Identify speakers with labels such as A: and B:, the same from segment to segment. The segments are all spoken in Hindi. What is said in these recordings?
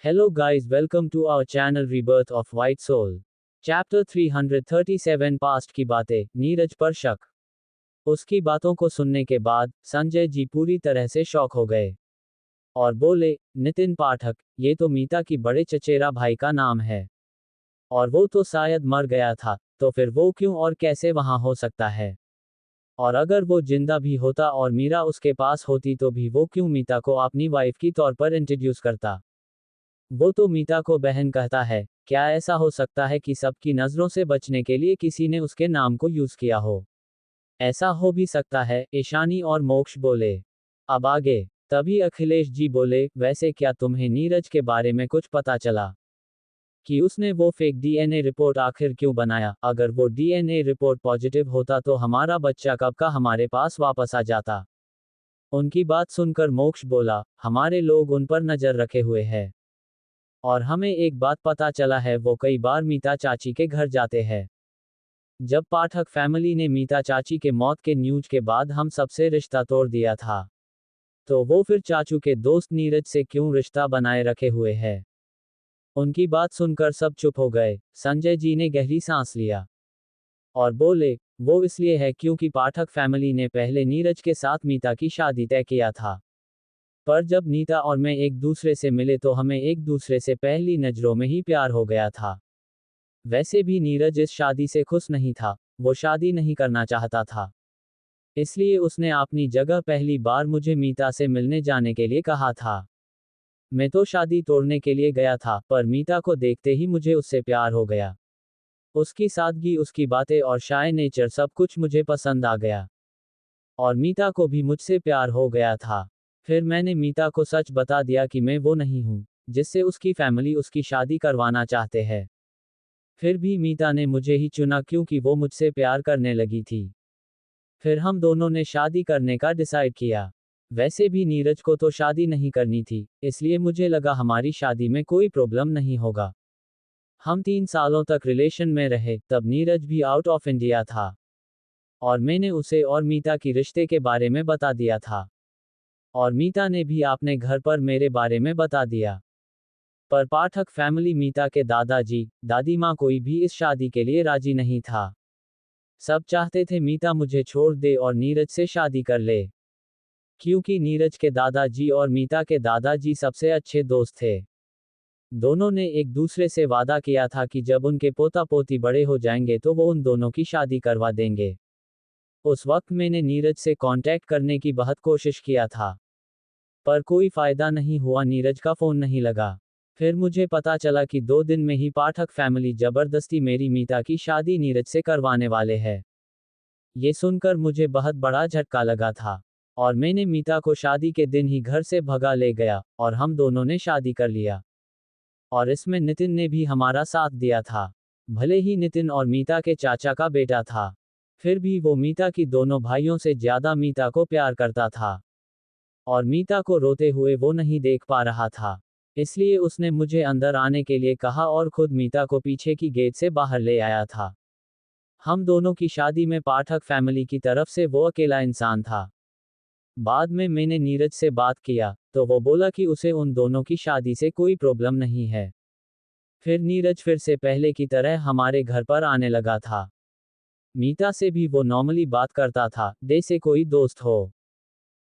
A: Hello guys, welcome to our channel Rebirth of White Soul. Chapter 337 past की बातें, नीरज पर शक। उसकी बातों को सुनने के बाद संजय जी पूरी तरह से शॉक हो गए और बोले, नितिन पाठक, ये तो मीता की बड़े चचेरा भाई का नाम है और वो तो शायद मर गया था, तो फिर वो क्यों और कैसे वहां हो सकता है? और अगर वो जिंदा भी होता और मीरा उसके पास होती तो भी वो क्यों मीता को अपनी वाइफ की तौर पर इंट्रोड्यूस करता? वो तो मीता को बहन कहता है। क्या ऐसा हो सकता है कि सबकी नजरों से बचने के लिए किसी ने उसके नाम को यूज किया हो? ऐसा हो भी सकता है, ईशानी और मोक्ष बोले। अब आगे। तभी अखिलेश जी बोले, वैसे क्या तुम्हें नीरज के बारे में कुछ पता चला कि उसने वो फेक डीएनए रिपोर्ट आखिर क्यों बनाया? अगर वो डीएनए रिपोर्ट पॉजिटिव होता तो हमारा बच्चा कब का हमारे पास वापस आ जाता। उनकी बात सुनकर मोक्ष बोला, हमारे लोग उन पर नजर रखे हुए हैं और हमें एक बात पता चला है, वो कई बार मीता चाची के घर जाते हैं। जब पाठक फैमिली ने मीता चाची के मौत के न्यूज के बाद हम सबसे रिश्ता तोड़ दिया था, तो वो फिर चाचू के दोस्त नीरज से क्यों रिश्ता बनाए रखे हुए है? उनकी बात सुनकर सब चुप हो गए। संजय जी ने गहरी सांस लिया और बोले, वो इसलिए है क्योंकि पाठक फैमिली ने पहले नीरज के साथ मीता की शादी तय किया था, पर जब नीता और मैं एक दूसरे से मिले तो हमें एक दूसरे से पहली नजरों में ही प्यार हो गया था। वैसे भी नीरज इस शादी से खुश नहीं था, वो शादी नहीं करना चाहता था। इसलिए उसने अपनी जगह पहली बार मुझे मीता से मिलने जाने के लिए कहा था। मैं तो शादी तोड़ने के लिए गया था, पर मीता को देखते ही मुझे उससे प्यार हो गया। उसकी सादगी, उसकी बातें और शाय नेचर सब कुछ मुझे पसंद आ गया और मीता को भी मुझसे प्यार हो गया था। फिर मैंने मीता को सच बता दिया कि मैं वो नहीं हूँ जिससे उसकी फैमिली उसकी शादी करवाना चाहते हैं। फिर भी मीता ने मुझे ही चुना क्योंकि वो मुझसे प्यार करने लगी थी। फिर हम दोनों ने शादी करने का डिसाइड किया। वैसे भी नीरज को तो शादी नहीं करनी थी, इसलिए मुझे लगा हमारी शादी में कोई प्रॉब्लम नहीं होगा। हम 3 सालों तक रिलेशन में रहे, तब नीरज भी आउट ऑफ इंडिया था और मैंने उसे और मीता की रिश्ते के बारे में बता दिया था और मीता ने भी अपने घर पर मेरे बारे में बता दिया। पर पाठक फैमिली, मीता के दादाजी, दादी माँ, कोई भी इस शादी के लिए राजी नहीं था। सब चाहते थे मीता मुझे छोड़ दे और नीरज से शादी कर ले, क्योंकि नीरज के दादाजी और मीता के दादाजी सबसे अच्छे दोस्त थे। दोनों ने एक दूसरे से वादा किया था कि जब उनके पोता पोती बड़े हो जाएंगे तो वो उन दोनों की शादी करवा देंगे। उस वक्त मैंने नीरज से कांटेक्ट करने की बहुत कोशिश किया था, पर कोई फायदा नहीं हुआ, नीरज का फोन नहीं लगा। फिर मुझे पता चला कि 2 दिन में ही पाठक फैमिली जबरदस्ती मेरी मीता की शादी नीरज से करवाने वाले हैं। ये सुनकर मुझे बहुत बड़ा झटका लगा था और मैंने मीता को शादी के दिन ही घर से भगा ले गया और हम दोनों ने शादी कर लिया। और इसमें नितिन ने भी हमारा साथ दिया था। भले ही नितिन और मीता के चाचा का बेटा था, फिर भी वो मीता की दोनों भाइयों से ज्यादा मीता को प्यार करता था और मीता को रोते हुए वो नहीं देख पा रहा था। इसलिए उसने मुझे अंदर आने के लिए कहा और खुद मीता को पीछे की गेट से बाहर ले आया था। हम दोनों की शादी में पाठक फैमिली की तरफ से वो अकेला इंसान था। बाद में मैंने नीरज से बात किया, तो वो बोला कि उसे उन दोनों की शादी से कोई प्रॉब्लम नहीं है। फिर नीरज फिर से पहले की तरह हमारे घर पर आने लगा था। मीता से भी वो नॉर्मली बात करता था, जैसे कोई दोस्त हो।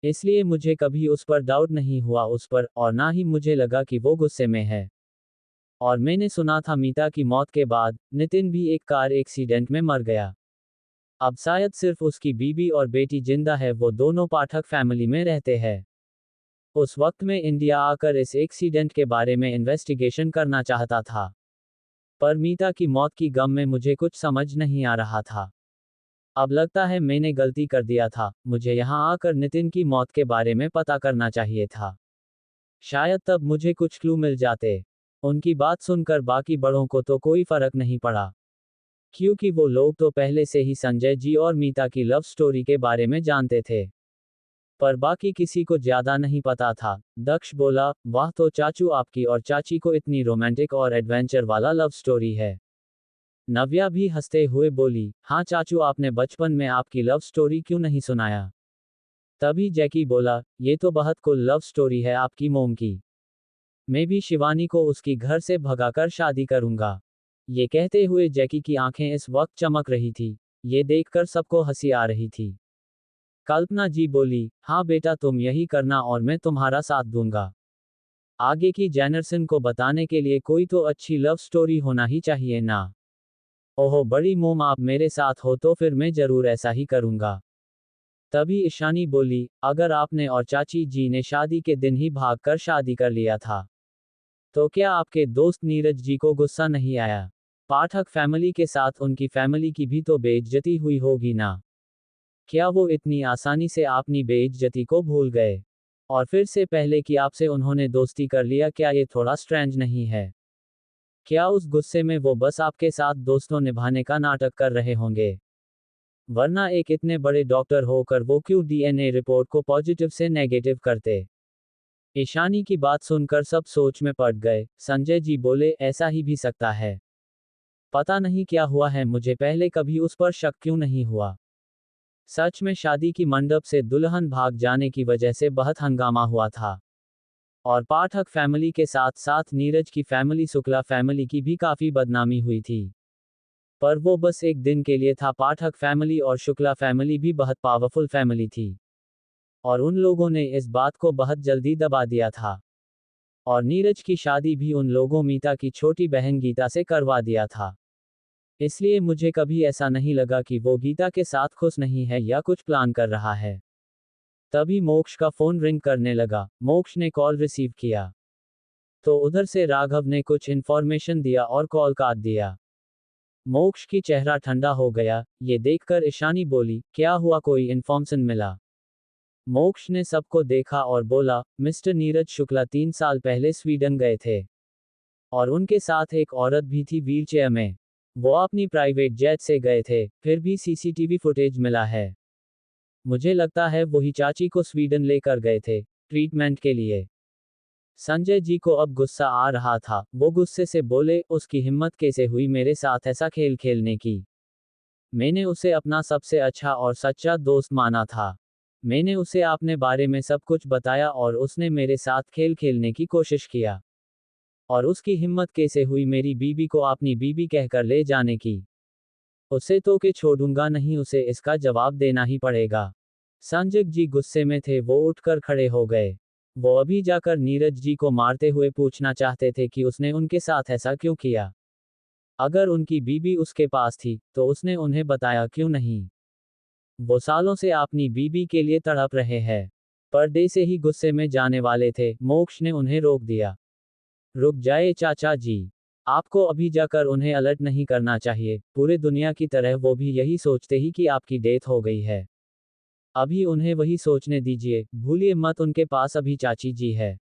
A: इसलिए मुझे कभी उस पर डाउट नहीं हुआ उस पर, और ना ही मुझे लगा कि वो गुस्से में है। और मैंने सुना था मीता की मौत के बाद नितिन भी एक कार एक्सीडेंट में मर गया। अब शायद सिर्फ उसकी बीबी और बेटी जिंदा है, वो दोनों पाठक फैमिली में रहते हैं। उस वक्त मैं इंडिया आकर इस एक्सीडेंट के बारे में इन्वेस्टिगेशन करना चाहता था, पर मीता की मौत की गम में मुझे कुछ समझ नहीं आ रहा था। अब लगता है मैंने गलती कर दिया था, मुझे यहाँ आकर नितिन की मौत के बारे में पता करना चाहिए था। शायद तब मुझे कुछ क्लू मिल जाते। उनकी बात सुनकर बाकी बड़ों को तो कोई फर्क नहीं पड़ा, क्योंकि वो लोग तो पहले से ही संजय जी और मीता की लव स्टोरी के बारे में जानते थे। पर बाकी किसी को ज्यादा नहीं पता था। दक्ष बोला, वाह, तो चाचू आपकी और चाची को इतनी रोमांटिक और एडवेंचर वाला लव स्टोरी है। नव्या भी हंसते हुए बोली, हाँ चाचू, आपने बचपन में आपकी लव स्टोरी क्यों नहीं सुनाया? तभी जैकी बोला, ये तो बहुत कूल लव स्टोरी है आपकी मोम की। मैं भी शिवानी को उसकी घर से भगाकर शादी करूंगा। ये कहते हुए जैकी की आंखें इस वक्त चमक रही थी। ये देखकर सबको हंसी आ रही थी। कल्पना जी बोली, हाँ बेटा तुम यही करना और मैं तुम्हारा साथ दूंगा। आगे की जेनरसन को बताने के लिए कोई तो अच्छी लव स्टोरी होना ही चाहिए ना। ओहो बड़ी मोम आप मेरे साथ हो तो फिर मैं जरूर ऐसा ही करूंगा। तभी ईशानी बोली, अगर आपने और चाची जी ने शादी के दिन ही भागकर शादी कर लिया था तो क्या आपके दोस्त नीरज जी को गुस्सा नहीं आया? पाठक फैमिली के साथ उनकी फैमिली की भी तो बेइज्जती हुई होगी ना। क्या वो इतनी आसानी से अपनी बेइज्जती को भूल गए? और फिर से पहले कि आपसे उन्होंने दोस्ती कर लिया, क्या ये थोड़ा स्ट्रेंज नहीं है? क्या उस गुस्से में वो बस आपके साथ दोस्तों निभाने का नाटक कर रहे होंगे? वरना एक इतने बड़े डॉक्टर होकर वो क्यों डीएनए रिपोर्ट को पॉजिटिव से नेगेटिव करते? ईशानी की बात सुनकर सब सोच में पड़ गए। संजय जी बोले, ऐसा ही भी सकता है। पता नहीं क्या हुआ है, मुझे पहले कभी उस पर शक क्यों नहीं हुआ। सच में शादी की मंडप से दुल्हन भाग जाने की वजह से बहुत हंगामा हुआ था। और पाठक फैमिली के साथ साथ नीरज की फैमिली, शुक्ला फैमिली की भी काफी बदनामी हुई थी। पर वो बस एक दिन के लिए था। पाठक फैमिली और शुक्ला फैमिली भी बहुत पावरफुल फैमिली थी। और उन लोगों ने इस बात को बहुत जल्दी दबा दिया था। और नीरज की शादी भी उन लोगों मीता की छोटी बहन गीता से करवा दिया था। इसलिए मुझे कभी ऐसा नहीं लगा कि वो गीता के साथ खुश नहीं है या कुछ प्लान कर रहा है। तभी मोक्ष का फोन रिंग करने लगा। मोक्ष ने कॉल रिसीव किया तो उधर से राघव ने कुछ इन्फॉर्मेशन दिया और कॉल काट दिया। मोक्ष की चेहरा ठंडा हो गया। ये देखकर ईशानी बोली, क्या हुआ, कोई इन्फॉर्मेशन मिला? मोक्ष ने सबको देखा और बोला, मिस्टर नीरज शुक्ला 3 साल पहले स्वीडन गए थे। और उनके साथ एक औरत भी थी व्हीलचेयर में। वो अपनी प्राइवेट जेट से गए थे, फिर भी सीसीटीवी फुटेज मिला है। मुझे लगता है वही चाची को स्वीडन लेकर गए थे, ट्रीटमेंट के लिए। संजय जी को अब गुस्सा आ रहा था। वो गुस्से से बोले, उसकी हिम्मत कैसे हुई मेरे साथ ऐसा खेल खेलने की? मैंने उसे अपना सबसे अच्छा और सच्चा दोस्त माना था। मैंने उसे अपने बारे में सब कुछ बताया और उसने मेरे साथ खेल खेलने की कोशिश किया। और उसकी हिम्मत कैसे हुई मेरी बीबी को अपनी बीबी कहकर ले जाने की? उसे तो के छोड़ूंगा नहीं, उसे इसका जवाब देना ही पड़ेगा। संजय जी गुस्से में थे। वो उठकर खड़े हो गए। वो अभी जाकर नीरज जी को मारते हुए पूछना चाहते थे कि उसने उनके साथ ऐसा क्यों किया। अगर उनकी बीबी उसके पास थी तो उसने उन्हें बताया क्यों नहीं? वो सालों से अपनी बीबी के लिए तड़प रहे हैं। पर्दे से ही गुस्से में जाने वाले थे। मोक्ष ने उन्हें रोक दिया। रुक जाए चाचा जी, आपको अभी जाकर उन्हें अलर्ट नहीं करना चाहिए। पूरे दुनिया की तरह वो भी यही सोचते ही कि आपकी डेथ हो गई है। अभी उन्हें वही सोचने दीजिए, भूलिए मत उनके पास अभी चाची जी है।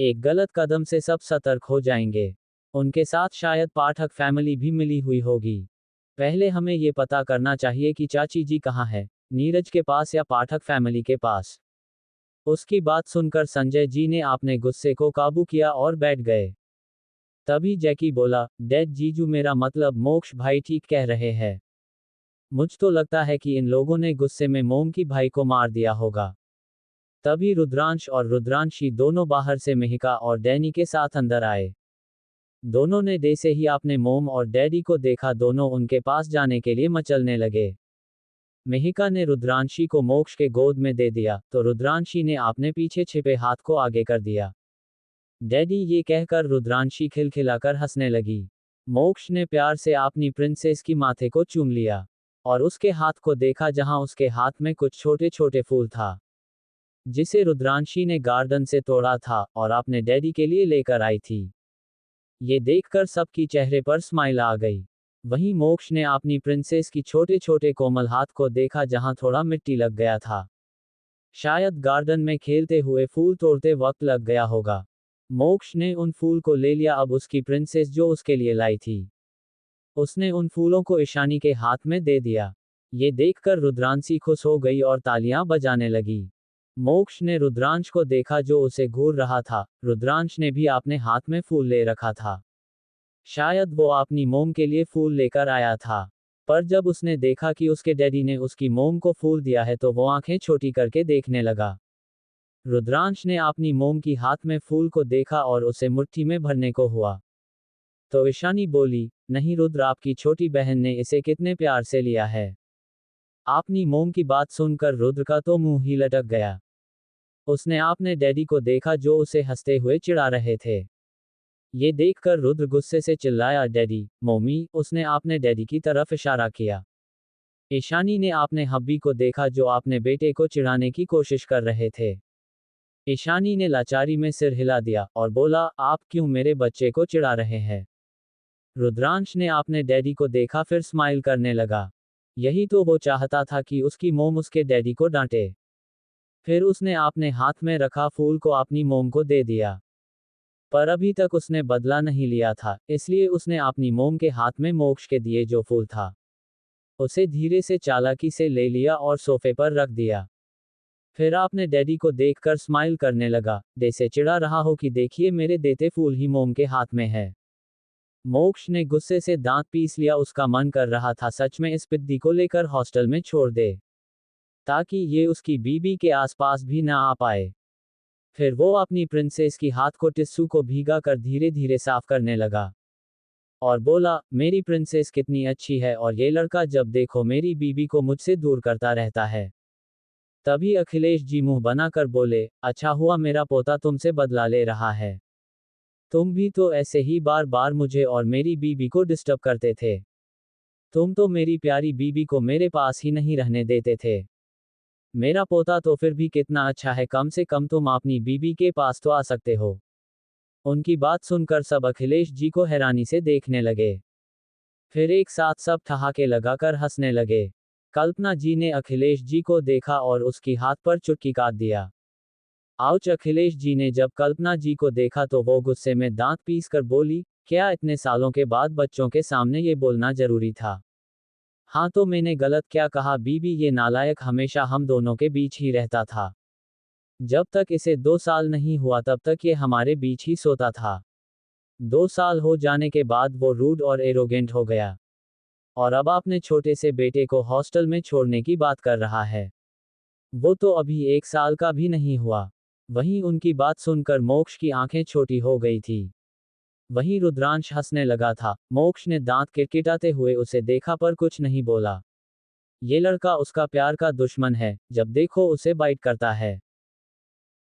A: एक गलत कदम से सब सतर्क हो जाएंगे। उनके साथ शायद पाठक फैमिली भी मिली हुई होगी। पहले हमें ये पता करना चाहिए कि चाची जी कहाँ है, नीरज के पास या पाठक फैमिली के पास। उसकी बात सुनकर संजय जी ने अपने गुस्से को काबू किया और बैठ गए। तभी जैकी बोला, डैड जीजू, मेरा मतलब मोक्ष भाई ठीक कह रहे हैं। मुझ तो लगता है कि इन लोगों ने गुस्से में मोम की भाई को मार दिया होगा। तभी रुद्रांश और रुद्रांशी दोनों बाहर से मिहिका और डैनी के साथ अंदर आए। दोनों ने जैसे ही आपने मोम और डैडी को देखा, दोनों उनके पास जाने के लिए मचलने लगे। मिहिका ने रुद्रांशी को मोक्ष के गोद में दे दिया तो रुद्रांशी ने अपने पीछे छिपे हाथ को आगे कर दिया। डैडी ये कहकर रुद्रांशी खिलखिलाकर हंसने लगी। मोक्ष ने प्यार से अपनी प्रिंसेस की माथे को चूम लिया और उसके हाथ को देखा जहां उसके हाथ में कुछ छोटे छोटे फूल था, जिसे रुद्रांशी ने गार्डन से तोड़ा था और अपने डैडी के लिए लेकर आई थी। ये देखकर सबकी चेहरे पर स्माइल आ गई। वहीं मोक्ष ने अपनी प्रिंसेस की छोटे छोटे कोमल हाथ को देखा जहां थोड़ा मिट्टी लग गया था। शायद गार्डन में खेलते हुए फूल तोड़ते वक्त लग गया होगा। मोक्ष ने उन फूल को ले लिया। अब उसकी प्रिंसेस जो उसके लिए लाई थी, उसने उन फूलों को ईशानी के हाथ में दे दिया। ये देखकर रुद्रांशी खुश हो गई और तालियां बजाने लगी। मोक्ष ने रुद्रांश को देखा जो उसे घूर रहा था। रुद्रांश ने भी अपने हाथ में फूल ले रखा था। शायद वो अपनी मोम के लिए फूल लेकर आया था। पर जब उसने देखा कि उसके डैडी ने उसकी मोम को फूल दिया है तो वो आंखें छोटी करके देखने लगा। रुद्रांश ने अपनी मोम की हाथ में फूल को देखा और उसे मुट्ठी में भरने को हुआ। तो ईशानी बोली, नहीं रुद्र, आपकी छोटी बहन ने इसे कितने प्यार से लिया है। अपनी मोम की बात सुनकर रुद्र का तो मुंह ही लटक गया। उसने अपने डैडी को देखा जो उसे हंसते हुए चिढ़ा रहे थे। ये देखकर रुद्र गुस्से से चिल्लाया, डैडी, मम्मी। उसने अपने डैडी की तरफ इशारा किया। ईशानी ने अपने हब्बी को देखा जो अपने बेटे को चिढ़ाने की कोशिश कर रहे थे। ईशानी ने लाचारी में सिर हिला दिया और बोला, आप क्यों मेरे बच्चे को चिढ़ा रहे हैं। रुद्रांश ने अपने डैडी को देखा, फिर स्माइल करने लगा। यही तो वो चाहता था कि उसकी मोम उसके डैडी को डांटे। फिर उसने अपने हाथ में रखा फूल को अपनी मोम को दे दिया। पर अभी तक उसने बदला नहीं लिया था, इसलिए उसने अपनी मोम के हाथ में मोक्ष के दिए जो फूल था उसे धीरे से चालाकी से ले लिया और सोफे पर रख दिया। फिर आपने डैडी को देखकर स्माइल करने लगा, जैसे चिढ़ा रहा हो कि देखिए मेरे देते फूल ही मोम के हाथ में है। मोक्ष ने गुस्से से दांत पीस लिया। उसका मन कर रहा था सच में इस पिद्दी को लेकर हॉस्टल में छोड़ दे, ताकि ये उसकी बीबी के आसपास भी ना आ पाए। फिर वो अपनी प्रिंसेस की हाथ को टिश्यू को भीगा कर धीरे धीरे साफ करने लगा और बोला, मेरी प्रिंसेस कितनी अच्छी है और ये लड़का जब देखो मेरी बीबी को मुझसे दूर करता रहता है। तभी अखिलेश जी मुंह बनाकर बोले, अच्छा हुआ मेरा पोता तुमसे बदला ले रहा है। तुम भी तो ऐसे ही बार बार मुझे और मेरी बीबी को डिस्टर्ब करते थे। तुम तो मेरी प्यारी बीबी को मेरे पास ही नहीं रहने देते थे। मेरा पोता तो फिर भी कितना अच्छा है, कम से कम तुम अपनी बीबी के पास तो आ सकते हो। उनकी बात सुनकर सब अखिलेश जी को हैरानी से देखने लगे। फिर एक साथ सब ठहाके लगाकर हंसने लगे। कल्पना जी ने अखिलेश जी को देखा और उसकी हाथ पर चुटकी काट दिया। आउच। अखिलेश जी ने जब कल्पना जी को देखा तो वो गुस्से में दांत पीस कर बोली, क्या इतने सालों के बाद बच्चों के सामने ये बोलना जरूरी था। हाँ तो मैंने गलत क्या कहा बीबी, ये नालायक हमेशा हम दोनों के बीच ही रहता था। जब तक इसे 2 साल नहीं हुआ तब तक ये हमारे बीच ही सोता था। 2 साल हो जाने के बाद वो रूड और एरोगेंट हो गया और अब अपने छोटे से बेटे को हॉस्टल में छोड़ने की बात कर रहा है। वो तो अभी 1 साल का भी नहीं हुआ। वहीं उनकी बात सुनकर मोक्ष की आंखें छोटी हो गई थी। वहीं रुद्रांश हंसने लगा था। मोक्ष ने दांत किटकिटाते हुए उसे देखा पर कुछ नहीं बोला। ये लड़का उसका प्यार का दुश्मन है, जब देखो उसे बाइट करता है।